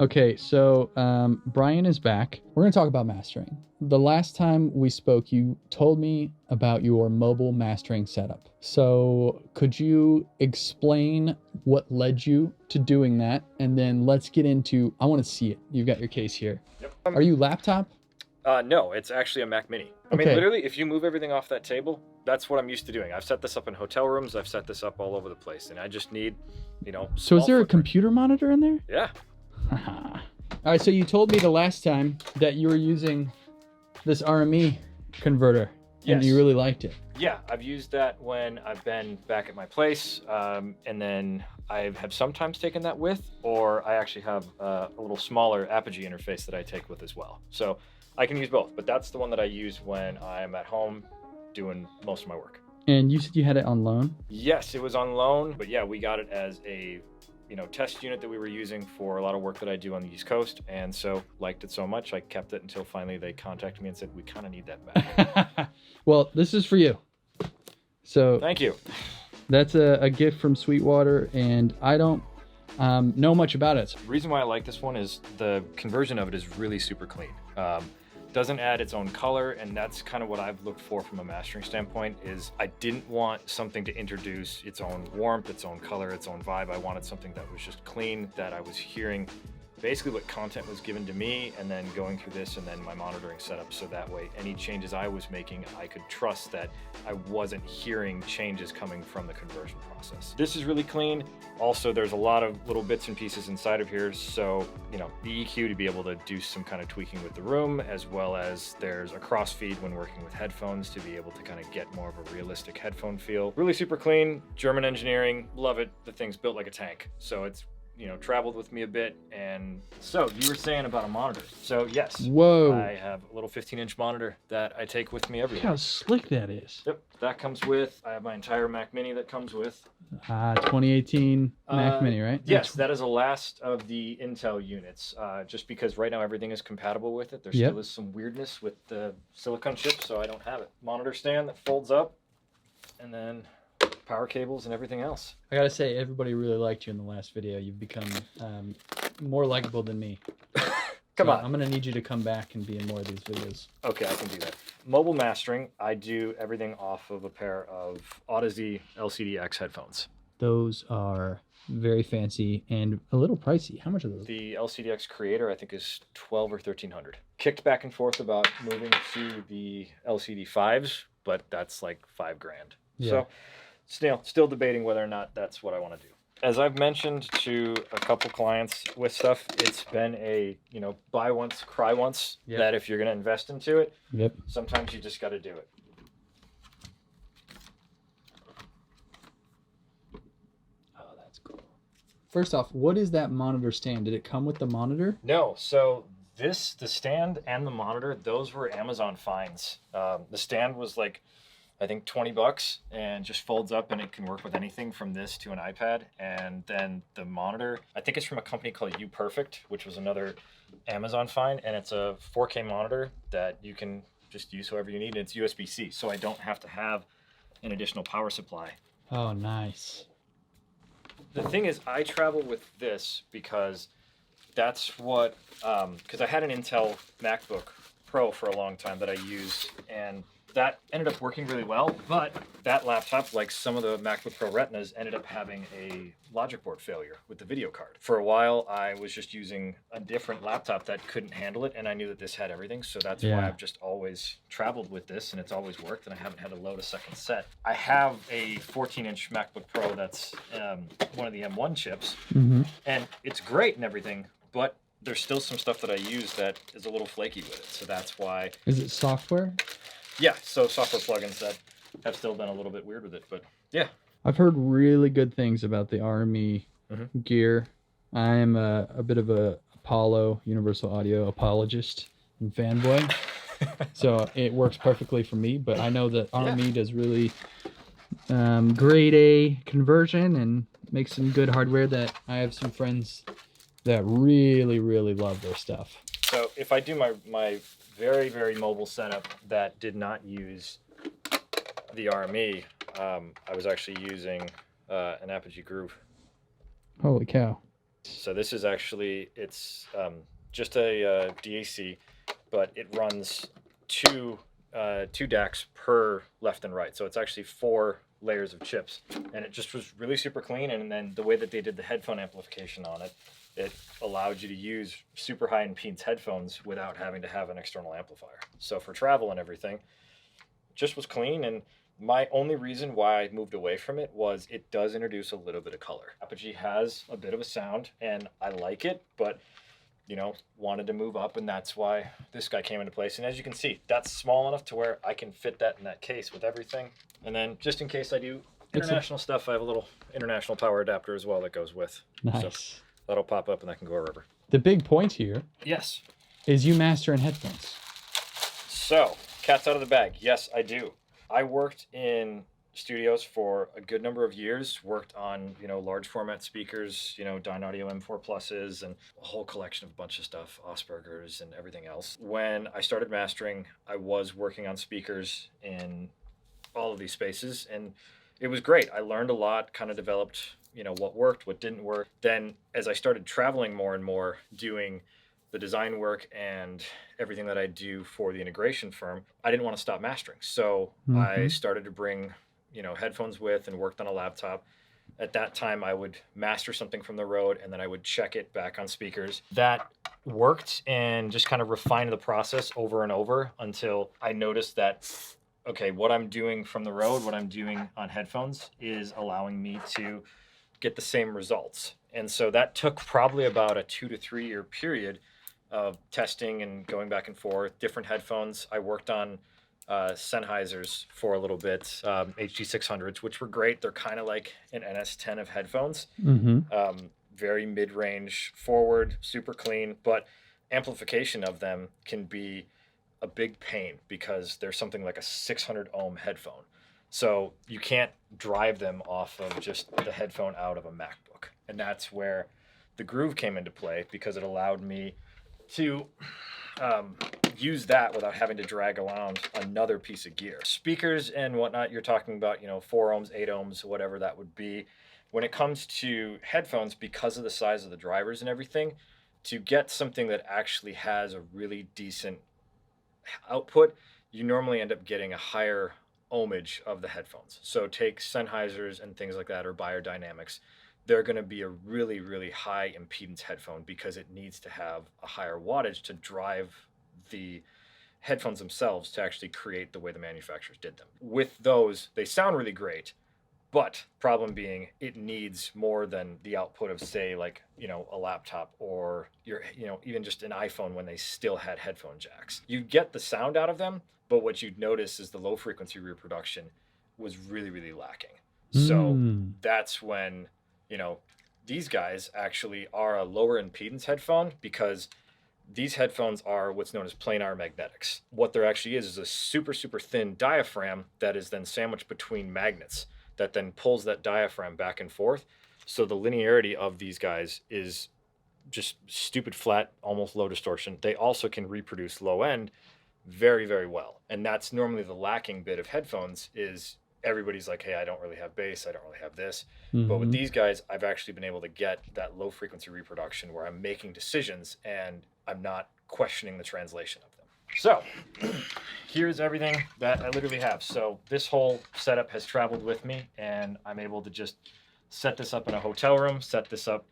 Okay, so Brian is back. We're going to talk about mastering. The last time we spoke, you told me about your mobile mastering setup. So could you explain what led you to doing that? And then let's get into, I want to see it. You've got your case here. Yep. Are you laptop? No, it's actually a Mac Mini. I mean, literally, if you move everything off that table, that's what I'm used to doing. I've set this up in hotel rooms. I've set this up all over the place, and I just need, So is there a computer monitor in there? Yeah. All right, so you told me the last time that you were using this RME converter, and you really liked it. Yeah, I've used that when I've been back at my place, and then I have sometimes taken that with, or I actually have a little smaller Apogee interface that I take with as well. So I can use both, but that's the one that I use when I'm at home doing most of my work. And you said you had it on loan? Yes, it was on loan, but yeah, we got it as a test unit that we were using for a lot of work that I do on the East Coast, and so liked it so much I kept it until finally they contacted me and said, we kind of need that back. Well, this is for you. So thank you. That's a gift from Sweetwater, and I don't know much about it. The reason why I like this one is the conversion of it is really super clean. Doesn't add its own color, and that's kind of what I've looked for from a mastering standpoint. Is I didn't want something to introduce its own warmth, its own color, its own vibe. I wanted something that was just clean, that I was hearing basically what content was given to me, and then going through this and then my monitoring setup, so that way any changes I was making, I could trust that I wasn't hearing changes coming from the conversion process. This is really clean. Also, there's a lot of little bits and pieces inside of here, so the EQ to be able to do some kind of tweaking with the room, as well as there's a crossfeed when working with headphones to be able to kind of get more of a realistic headphone feel. Really super clean, German engineering, love it. The thing's built like a tank, so it's traveled with me a bit. And so you were saying about a monitor. So yes, whoa, I have a little 15-inch monitor that I take with me everywhere. Look how slick that is. Yep, that comes with. I have my entire Mac Mini that comes with. 2018 Mac Mini, right? Yes, that is the last of the Intel units. Just because right now everything is compatible with it. There still is some weirdness with the silicon chip, so I don't have it. Monitor stand that folds up, and then power cables and everything else. I gotta say, everybody really liked you in the last video. You've become more likable than me. Come on. I'm gonna need you to come back and be in more of these videos. Okay, I can do that. Mobile mastering, I do everything off of a pair of Audeze LCD-X headphones. Those are very fancy and a little pricey. How much are those? The LCD-X Creator, I think, is $1,200 or $1,300. Kicked back and forth about moving to the LCD5s, but that's like $5,000. Yeah. So still debating whether or not that's what I want to do. As I've mentioned to a couple clients with stuff, it's been a, buy once, cry once, that if you're going to invest into it, sometimes you just got to do it. Oh, that's cool. First off, what is that monitor stand? Did it come with the monitor? No. So the stand and the monitor, those were Amazon finds. The stand was like, I think $20, and just folds up, and it can work with anything from this to an iPad. And then the monitor, I think it's from a company called UPerfect, which was another Amazon find, and it's a 4K monitor that you can just use however you need. It's USB-C, so I don't have to have an additional power supply. Oh, nice. The thing is, I travel with this because that's what, because I had an Intel MacBook Pro for a long time that I used, and that ended up working really well, but that laptop, like some of the MacBook Pro Retinas, ended up having a logic board failure with the video card. For a while, I was just using a different laptop that couldn't handle it, and I knew that this had everything, so that's why I've just always traveled with this, and it's always worked, and I haven't had to load a second set. I have a 14-inch MacBook Pro that's one of the M1 chips, and it's great and everything, but there's still some stuff that I use that is a little flaky with it, so that's why. Is it software? Yeah, so software plugins that have still been a little bit weird with it, but yeah. I've heard really good things about the RME gear. I am a bit of a Apollo Universal Audio apologist and fanboy, so it works perfectly for me, but I know that RME does really grade A conversion and makes some good hardware that I have some friends that really, really love their stuff. So if I do my very, very mobile setup that did not use the RME, I was actually using an Apogee Groove. Holy cow. So this is actually, it's just a DAC, but it runs two DACs per left and right. So it's actually 4 layers of chips, and it just was really super clean. And then the way that they did the headphone amplification on it, it allowed you to use super high impedance headphones without having to have an external amplifier. So for travel and everything, it just was clean. And my only reason why I moved away from it was it does introduce a little bit of color. Apogee has a bit of a sound, and I like it, but wanted to move up, and that's why this guy came into place. And as you can see, that's small enough to where I can fit that in that case with everything. And then just in case I do international stuff, I have a little international power adapter as well that goes with. Nice. So that'll pop up and that can go wherever. The big point here Yes. is you master in headphones. So, cat's out of the bag. Yes, I do. I worked in studios for a good number of years, worked on, large format speakers, Dynaudio M4 Pluses and a whole collection of a bunch of stuff, Asperger's and everything else. When I started mastering, I was working on speakers in all of these spaces, and it was great. I learned a lot, kind of developed, what worked, what didn't work. Then as I started traveling more and more, doing the design work and everything that I do for the integration firm, I didn't want to stop mastering. So I started to bring headphones with and worked on a laptop. At that time, I would master something from the road and then I would check it back on speakers. That worked and just kind of refined the process over and over until I noticed that, okay, what I'm doing from the road, what I'm doing on headphones is allowing me to get the same results. And so that took probably about a 2 to 3 year period of testing and going back and forth, different headphones. I worked on Sennheisers for a little bit, HD600s, which were great. They're kind of like an NS10 of headphones. Very mid-range, forward, super clean, but amplification of them can be a big pain because there's something like a 600 ohm headphone. So you can't drive them off of just the headphone out of a MacBook. And that's where the Groove came into play, because it allowed me to use that without having to drag around another piece of gear. Speakers and whatnot, you're talking about, 4 ohms, 8 ohms, whatever that would be. When it comes to headphones, because of the size of the drivers and everything, to get something that actually has a really decent output, you normally end up getting a higher ohmage of the headphones. So take Sennheisers and things like that, or Beyerdynamics. They're going to be a really, really high impedance headphone because it needs to have a higher wattage to drive the headphones themselves to actually create the way the manufacturers did them. With those, they sound really great, but problem being, it needs more than the output of, say, like, a laptop or even just an iPhone when they still had headphone jacks. You get the sound out of them, but what you'd notice is the low frequency reproduction was really, really lacking. So that's when, these guys actually are a lower impedance headphone, because these headphones are what's known as planar magnetics. What there actually is a super, super thin diaphragm that is then sandwiched between magnets that then pulls that diaphragm back and forth. So the linearity of these guys is just stupid flat, almost low distortion. They also can reproduce low end very, very well. And that's normally the lacking bit of headphones, is everybody's like, hey, I don't really have bass, I don't really have this. But with these guys, I've actually been able to get that low frequency reproduction where I'm making decisions and I'm not questioning the translation of them. So here's everything that I literally have. So this whole setup has traveled with me, and I'm able to just set this up in a hotel room, set this up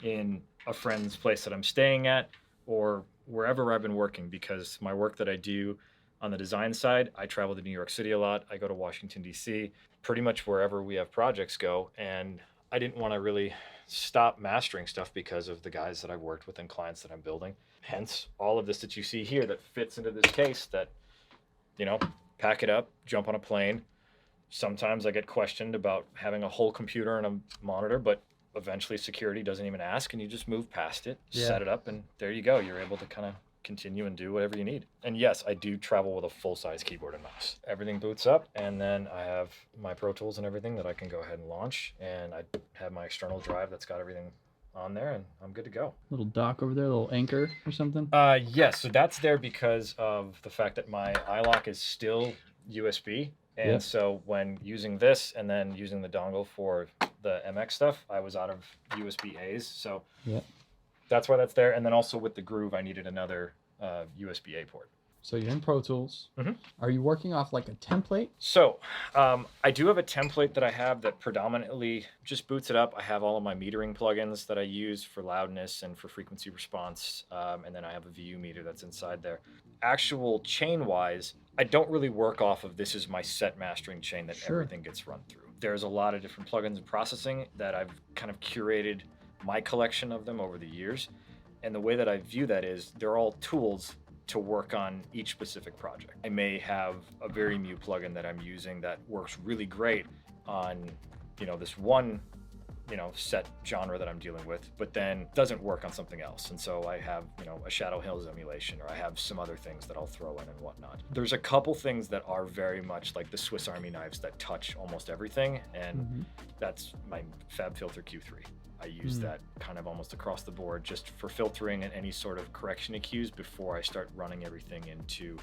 in a friend's place that I'm staying at, or wherever I've been working, because my work that I do on the design side, I travel to New York City a lot. I go to Washington, D.C., pretty much wherever we have projects go. And I didn't want to really stop mastering stuff because of the guys that I've worked with and clients that I'm building. Hence, all of this that you see here that fits into this case that, pack it up, jump on a plane. Sometimes I get questioned about having a whole computer and a monitor, but eventually security doesn't even ask, and you just move past it, set it up, and there you go. You're able to kind of continue and do whatever you need. And yes, I do travel with a full-size keyboard and mouse. Everything boots up, and then I have my Pro Tools and everything that I can go ahead and launch, and I have my external drive that's got everything on there, and I'm good to go. Little dock over there, little anchor or something? Yes, so that's there because of the fact that my iLock is still USB, and so when using this and then using the dongle for the MX stuff, I was out of USB A's. So Yeah. that's why that's there. And then also with the Groove, I needed another USB A port. So you're in Pro Tools. Mhm. Are you working off like a template? So I do have a template that I have that predominantly just boots it up. I have all of my metering plugins that I use for loudness and for frequency response. And then I have a VU meter that's inside there. Actual chain wise, I don't really work off of this is my set mastering chain that Sure. everything gets run through. There's a lot of different plugins and processing that I've kind of curated my collection of them over the years. And the way that I view that is they're all tools to work on each specific project. I may have a very new plugin that I'm using that works really great on, this one, set genre that I'm dealing with, but then doesn't work on something else. And so I have, a Shadow Hills emulation, or I have some other things that I'll throw in and whatnot. There's a couple things that are very much like the Swiss Army knives that touch almost everything. And that's my FabFilter Q3. I use that kind of almost across the board just for filtering and any sort of correction EQs before I start running everything into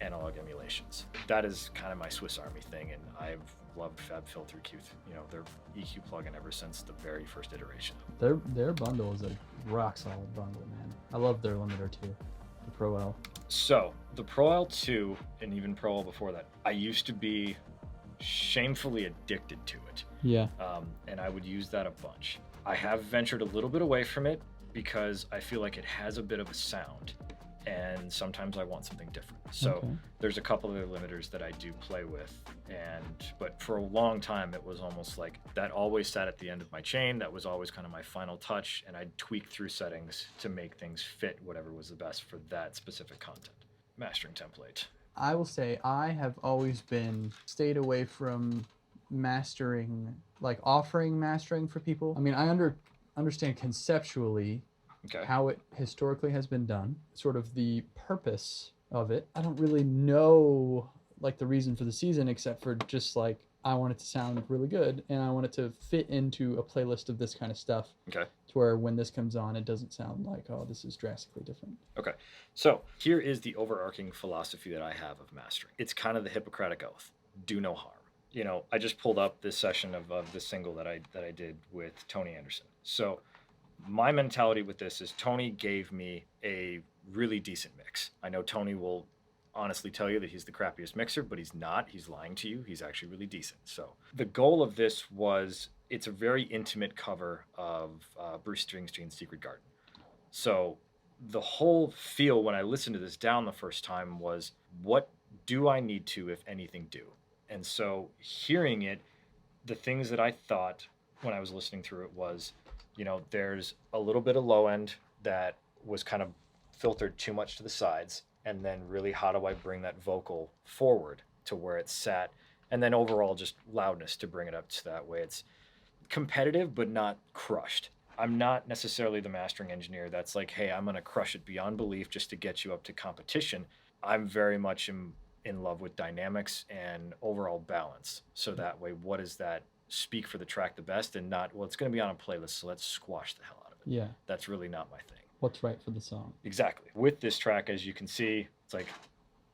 analog emulations. That is kind of my Swiss Army thing, and I've loved FabFilter Q, their EQ plugin ever since the very first iteration. Their bundle is a rock solid bundle, man. I love their limiter too, the Pro L. So the Pro L2 and even Pro L before that, I used to be shamefully addicted to it. Yeah. And I would use that a bunch. I have ventured a little bit away from it because I feel like it has a bit of a sound, and sometimes I want something different. So there's a couple of other limiters that I do play with, but for a long time it was almost like that always sat at the end of my chain. That was always kind of my final touch, and I'd tweak through settings to make things fit whatever was the best for that specific content. Mastering template. I will say I have always stayed away from mastering, like offering mastering for people. I mean, I understand conceptually how it historically has been done, sort of the purpose of it. I don't really know like the reason for the season, except for just like I want it to sound really good and I want it to fit into a playlist of this kind of stuff. Okay. To where when this comes on, it doesn't sound like, oh, this is drastically different. Okay. So here is the overarching philosophy that I have of mastering. It's kind of the Hippocratic Oath. Do no harm. I just pulled up this session of this single that I did with Tony Anderson. So my mentality with this is Tony gave me a really decent mix. I know Tony will honestly tell you that he's the crappiest mixer, but he's not. He's lying to you. He's actually really decent. So the goal of this was, it's a very intimate cover of Bruce Springsteen's Secret Garden. So the whole feel when I listened to this down the first time was, what do I need to, if anything, do? And so hearing it, the things that I thought when I was listening through it was, there's a little bit of low end that was kind of filtered too much to the sides. And then really, how do I bring that vocal forward to where it's sat? And then overall, just loudness to bring it up to that way. It's competitive, but not crushed. I'm not necessarily the mastering engineer that's like, hey, I'm going to crush it beyond belief just to get you up to competition. I'm very much in love with dynamics and overall balance. So that way, what does that speak for the track the best, and not, well, it's going to be on a playlist, so let's squash the hell out of it. Yeah. That's really not my thing. What's right for the song. Exactly. With this track, as you can see, it's like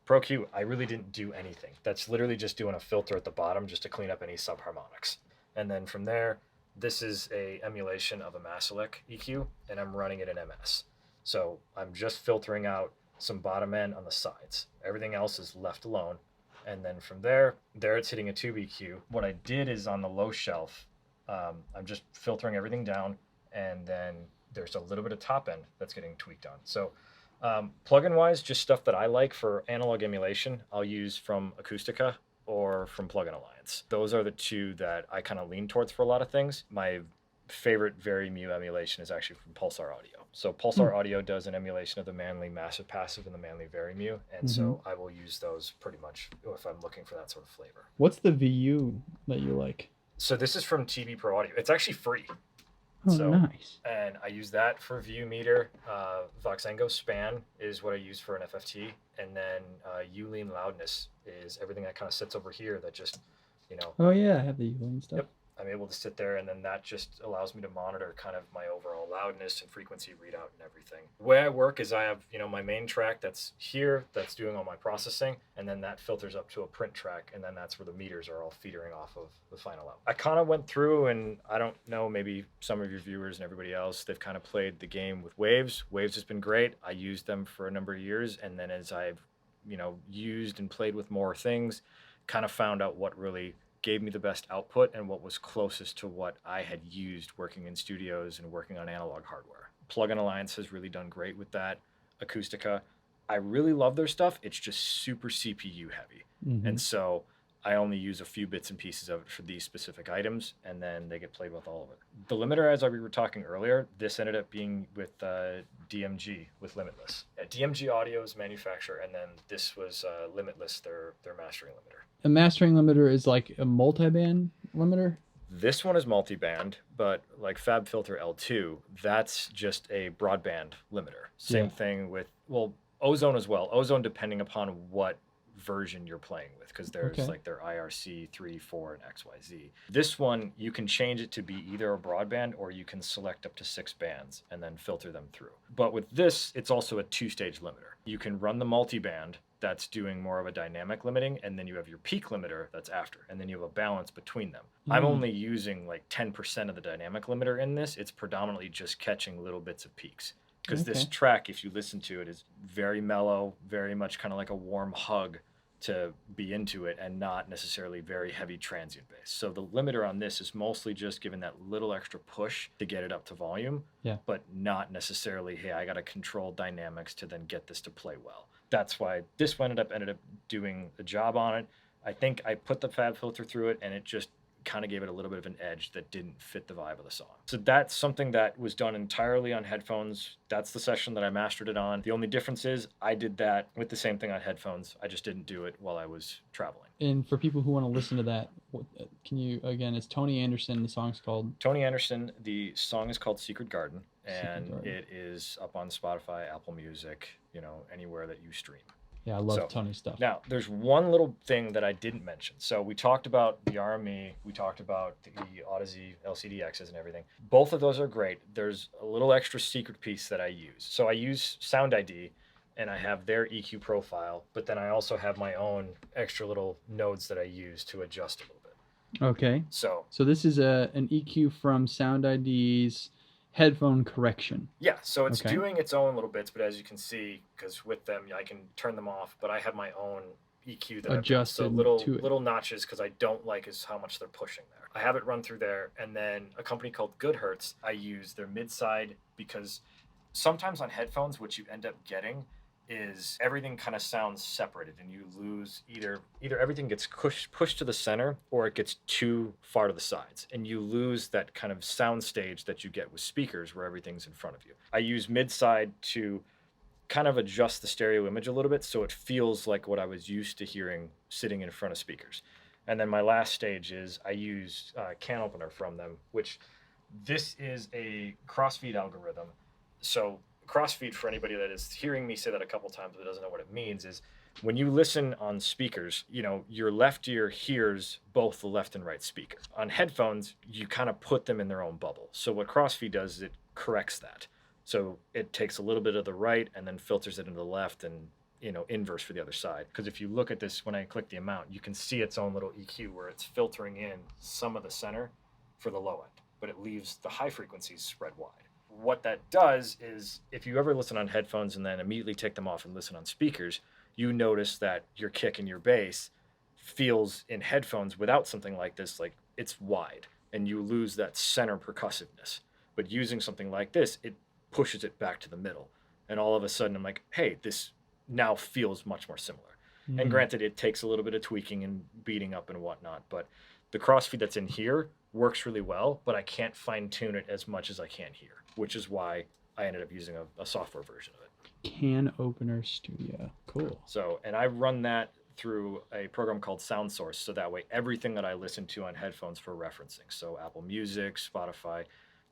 Pro Q, I really didn't do anything. That's literally just doing a filter at the bottom just to clean up any subharmonics. And then from there, this is a emulation of a Masalek EQ, and I'm running it in MS. So I'm just filtering out some bottom end on the sides. Everything else is left alone. And then from there it's hitting a tube EQ. What I did is on the low shelf, I'm just filtering everything down, and then there's a little bit of top end that's getting tweaked on. So plugin wise, just stuff that I like for analog emulation, I'll use from Acoustica or from Plugin Alliance. Those are the two that I kind of lean towards for a lot of things. My favorite Very Mu emulation is actually from Pulsar Audio. So Pulsar Audio does an emulation of the Manly Massive Passive and the Manly Very Mu, and so I will use those pretty much if I'm looking for that sort of flavor. What's the VU that you like? So this is from TB Pro Audio. It's actually free. Oh, So, nice. and I use that for VU meter. Voxengo span is what I use for an FFT. And then Ulean loudness is everything that kind of sits over here that just, Oh, yeah, I have the Uline stuff. Yep. I'm able to sit there, and then that just allows me to monitor kind of my overall loudness and frequency readout and everything. The way I work is I have, my main track that's here, that's doing all my processing, and then that filters up to a print track, and then that's where the meters are all feedering off of the final out. I kind of went through, and I don't know, maybe some of your viewers and everybody else, they've kind of played the game with Waves. Waves has been great. I used them for a number of years, and then as I've, used and played with more things, kind of found out what really gave me the best output and what was closest to what I had used working in studios and working on analog hardware. Plug-in Alliance has really done great with that. Acoustica, I really love their stuff. It's just super CPU heavy. And so I only use a few bits and pieces of it for these specific items, and then they get played with all of it. The limiter, as we were talking earlier, this ended up being with DMG, with Limitless. DMG Audio's manufacturer, and then this was Limitless, their mastering limiter. A mastering limiter is like a multi-band limiter? This one is multi-band, but like FabFilter L2, that's just a broadband limiter. Same thing with, Ozone as well. Ozone, depending upon what version you're playing with, because there's like their IRC 3, 4, and XYZ. This one, you can change it to be either a broadband, or you can select up to 6 bands and then filter them through. But with this, it's also a 2-stage limiter. You can run the multi-band that's doing more of a dynamic limiting, and then you have your peak limiter that's after, and then you have a balance between them. I'm only using like 10% of the dynamic limiter in this. It's predominantly just catching little bits of peaks. Because this track, if you listen to it, is very mellow, very much kind of like a warm hug to be into it, and not necessarily very heavy transient bass. So the limiter on this is mostly just giving that little extra push to get it up to volume, but not necessarily, hey, I got to control dynamics to then get this to play well. That's why this ended up doing a job on it. I think I put the Fab filter through it, and it just kind of gave it a little bit of an edge that didn't fit the vibe of the song. So that's something that was done entirely on headphones. That's the session that I mastered it on. The only difference is I did that with the same thing on headphones. I just didn't do it while I was traveling. And for people who want to listen to that, can you, again, it's Tony Anderson, the song's called? Tony Anderson, the song is called Secret Garden, and it is up on Spotify, Apple Music, anywhere that you stream. Yeah, I love Tony's stuff. Now, there's one little thing that I didn't mention. So we talked about the RME, we talked about the Odyssey LCDXs and everything. Both of those are great. There's a little extra secret piece that I use. So I use Sound ID, and I have their EQ profile, but then I also have my own extra little nodes that I use to adjust a little bit. Okay. So this is an EQ from Sound ID's headphone correction. Yeah, so it's doing its own little bits, but as you can see, because with them I can turn them off, but I have my own EQ that adjusted, so little notches, because I don't like is how much they're pushing there. I have it run through there, and then a company called Goodhertz, I use their mid-side, because sometimes on headphones what you end up getting is everything kind of sounds separated, and you lose either everything gets pushed to the center, or it gets too far to the sides, and you lose that kind of sound stage that you get with speakers where everything's in front of you. I use mid-side to kind of adjust the stereo image a little bit so it feels like what I was used to hearing sitting in front of speakers. And then my last stage is I use Can Opener from them, which this is a crossfeed algorithm. So crossfeed, for anybody that is hearing me say that a couple times but doesn't know what it means, is when you listen on speakers, your left ear hears both the left and right speaker. On headphones, you kind of put them in their own bubble. So what crossfeed does is it corrects that. So it takes a little bit of the right and then filters it into the left, and inverse for the other side. Because if you look at this, when I click the amount, you can see its own little EQ where it's filtering in some of the center for the low end, but it leaves the high frequencies spread wide. What that does is, if you ever listen on headphones and then immediately take them off and listen on speakers, you notice that your kick and your bass feels in headphones without something like this, like it's wide, and you lose that center percussiveness. But using something like this, it pushes it back to the middle. And all of a sudden I'm like, hey, this now feels much more similar. And granted, it takes a little bit of tweaking and beating up and whatnot, but the crossfeed that's in here works really well, but I can't fine tune it as much as I can here, which is why I ended up using a software version of it. Can Opener Studio. Cool. So, and I run that through a program called Sound Source, so that way everything that I listen to on headphones for referencing, so Apple Music, Spotify,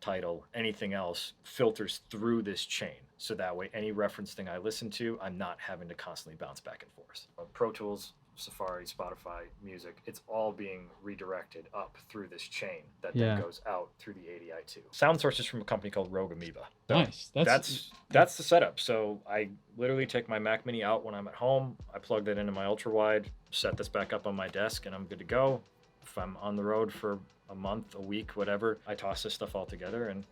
Tidal, anything else, filters through this chain. So that way any reference thing I listen to, I'm not having to constantly bounce back and forth. Pro Tools, Safari, Spotify, music, it's all being redirected up through this chain that Yeah. then goes out through the ADI2. Sound source is from a company called Rogue Amoeba. So Nice. that's the setup. So I literally take my Mac Mini out when I'm at home. I plug that into my ultra wide, set this back up on my desk, and I'm good to go. If I'm on the road for a month, a week, whatever, I toss this stuff all together and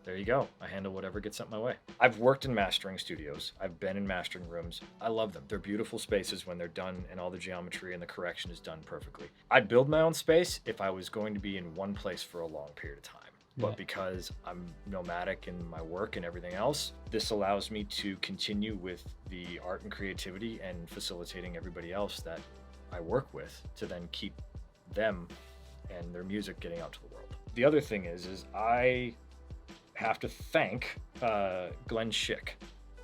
there you go. I handle whatever gets sent my way. I've worked in mastering studios. I've been in mastering rooms. I love them. They're beautiful spaces when they're done and all the geometry and the correction is done perfectly. I'd build my own space if I was going to be in one place for a long period of time. But because I'm nomadic in my work and everything else, this allows me to continue with the art and creativity and facilitating everybody else that I work with to then keep them and their music getting out to the world. The other thing is I have to thank Glenn Schick,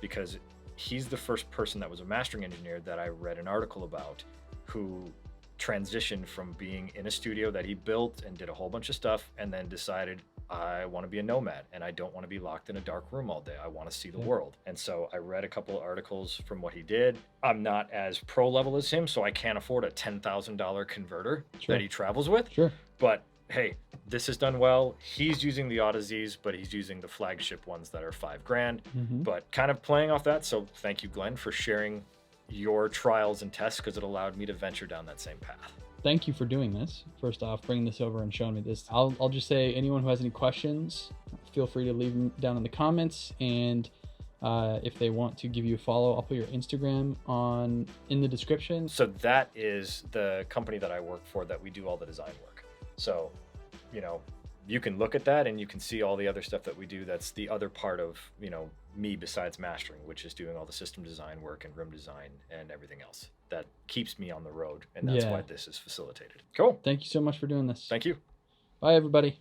because he's the first person that was a mastering engineer that I read an article about who transitioned from being in a studio that he built and did a whole bunch of stuff and then decided, I want to be a nomad and I don't want to be locked in a dark room all day. I want to see the world. And so I read a couple of articles from what he did. I'm not as pro level as him, so I can't afford a $10,000 converter that he travels with. But hey, this is done well. He's using the Odysseys, but he's using the flagship ones that are $5,000. But kind of playing off that. So thank you, Glenn, for sharing your trials and tests, because it allowed me to venture down that same path. Thank you for doing this. First off, bringing this over and showing me this. I'll just say, anyone who has any questions, feel free to leave them down in the comments. And if they want to give you a follow, I'll put your Instagram in the description. So that is the company that I work for, that we do all the design work. So, you can look at that and you can see all the other stuff that we do. That's the other part of, me besides mastering, which is doing all the system design work and room design and everything else that keeps me on the road. And that's why this is facilitated. Cool. Thank you so much for doing this. Thank you. Bye, everybody.